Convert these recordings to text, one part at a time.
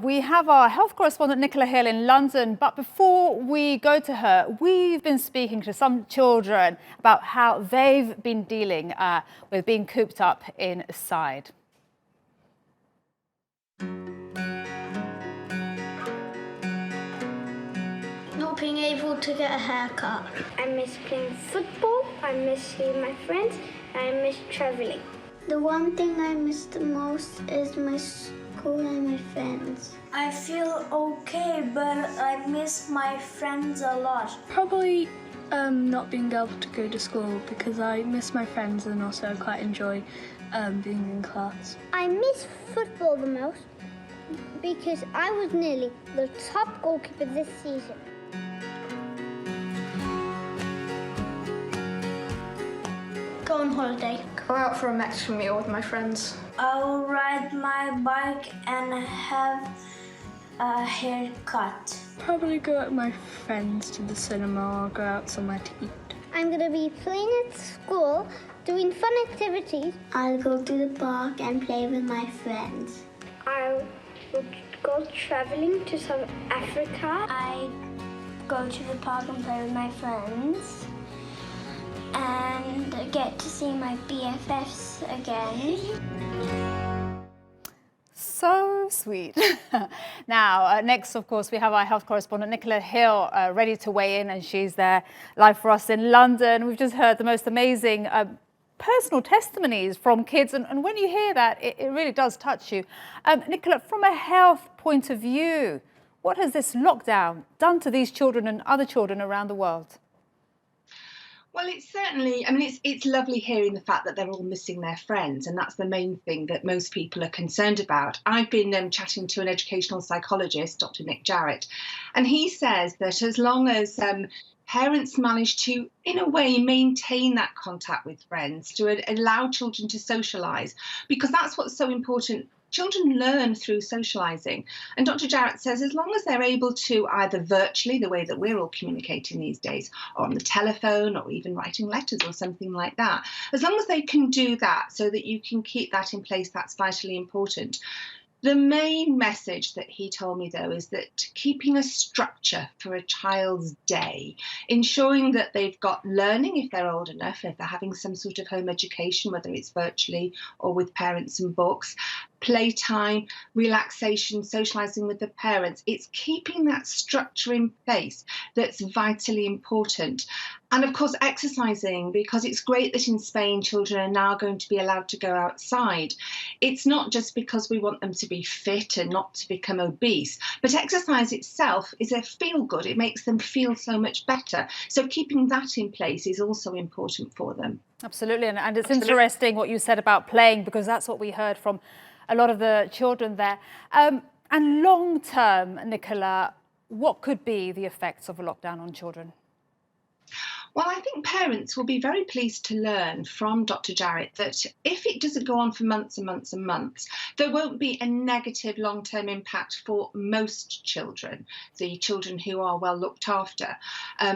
we have our health correspondent Nicola Hill in London, but before we go to her, we've been speaking to some children about how they've been dealing with being cooped up inside. Not being able to get a haircut. I miss playing football, I miss seeing my friends, I miss travelling. The one thing I miss the most is my school and my friends. I feel okay, but I miss my friends a lot. Probably not being able to go to school because I miss my friends and also I quite enjoy being in class. I miss football the most because I was nearly the top goalkeeper this season. Go on holiday. Go out for a Mexican meal with my friends. I'll ride my bike and have a haircut. Probably go out with my friends to the cinema or go out somewhere to eat. I'm going to be playing at school, doing fun activities. I'll go to the park and play with my friends. I would go travelling to South Africa. I go to the park and play with my friends and get to see my BFFs again. So sweet. Now, next, of course, we have our health correspondent Nicola Hill ready to weigh in, and she's there live for us in London. We've just heard the most amazing personal testimonies from kids, and when you hear that, it really does touch you. Nicola, from a health point of view, what has this lockdown done to these children and other children around the world? Well, it's certainly, it's lovely hearing the fact that they're all missing their friends, and that's the main thing that most people are concerned about. I've been chatting to an educational psychologist, Dr. Nick Jarrett, and he says that as long as parents manage to, in a way, maintain that contact with friends, to allow children to socialise, because that's what's so important. Children learn through socialising. And Dr. Jarrett says as long as they're able to either virtually, the way that we're all communicating these days, or on the telephone, or even writing letters or something like that, as long as they can do that so that you can keep that in place, that's vitally important. The main message that he told me, though, is that keeping a structure for a child's day, ensuring that they've got learning if they're old enough, if they're having some sort of home education, whether it's virtually or with parents and books, playtime, relaxation, socialising with the parents. It's keeping that structure in place that's vitally important. And of course, exercising, because it's great that in Spain children are now going to be allowed to go outside. It's not just because we want them to be fit and not to become obese, but exercise itself is a feel-good. It makes them feel so much better. So keeping that in place is also important for them. Absolutely, and it's interesting what you said about playing, because that's what we heard from a lot of the children there. And long term, Nicola, what could be the effects of a lockdown on children? Well, I think parents will be very pleased to learn from Dr. Jarrett that if it doesn't go on for months and months and months, there won't be a negative long-term impact for most children, the children who are well looked after,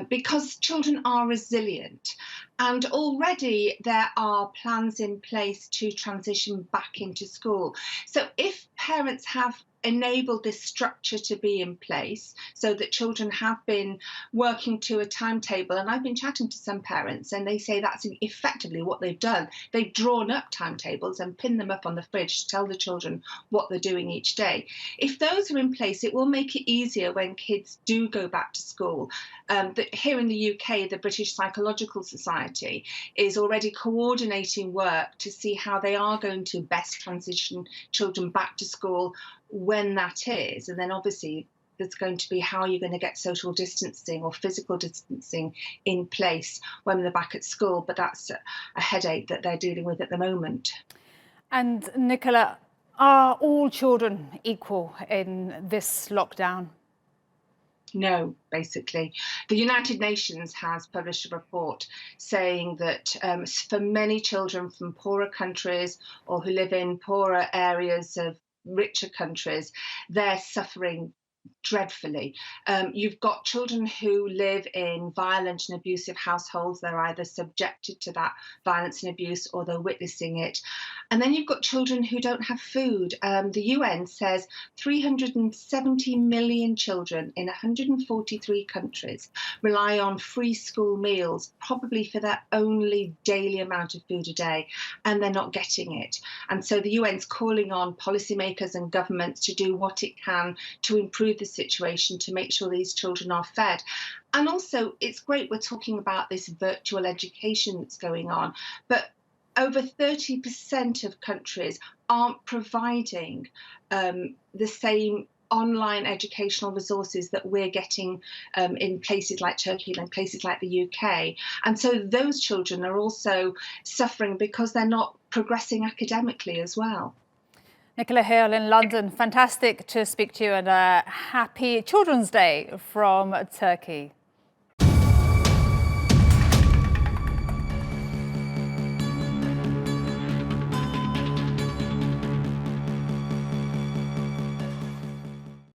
because children are resilient. And already there are plans in place to transition back into school. So if parents have enabled this structure to be in place so that children have been working to a timetable, and I've been chatting to some parents and they say that's effectively what they've done. They've drawn up timetables and pinned them up on the fridge to tell the children what they're doing each day. If those are in place, it will make it easier when kids do go back to school. Here in the UK, the British Psychological Society is already coordinating work to see how they are going to best transition children back to school when that is. And then obviously there's going to be how you're going to get social distancing or physical distancing in place when they're back at school. But that's a headache that they're dealing with at the moment. And Nicola, are all children equal in this lockdown? No, basically. The United Nations has published a report saying that for many children from poorer countries or who live in poorer areas of richer countries, they're suffering dreadfully. You've got children who live in violent and abusive households. They're either subjected to that violence and abuse or they're witnessing it. And then you've got children who don't have food. The UN says 370 million children in 143 countries rely on free school meals, probably for their only daily amount of food a day, and they're not getting it. And so the UN's calling on policymakers and governments to do what it can to improve the situation, to make sure these children are fed. And also, it's great we're talking about this virtual education that's going on, but over 30% of countries aren't providing the same online educational resources that we're getting in places like Turkey and places like the UK. And so those children are also suffering because they're not progressing academically as well. Nicola Hill in London, fantastic to speak to you, and a happy Children's Day from Turkey.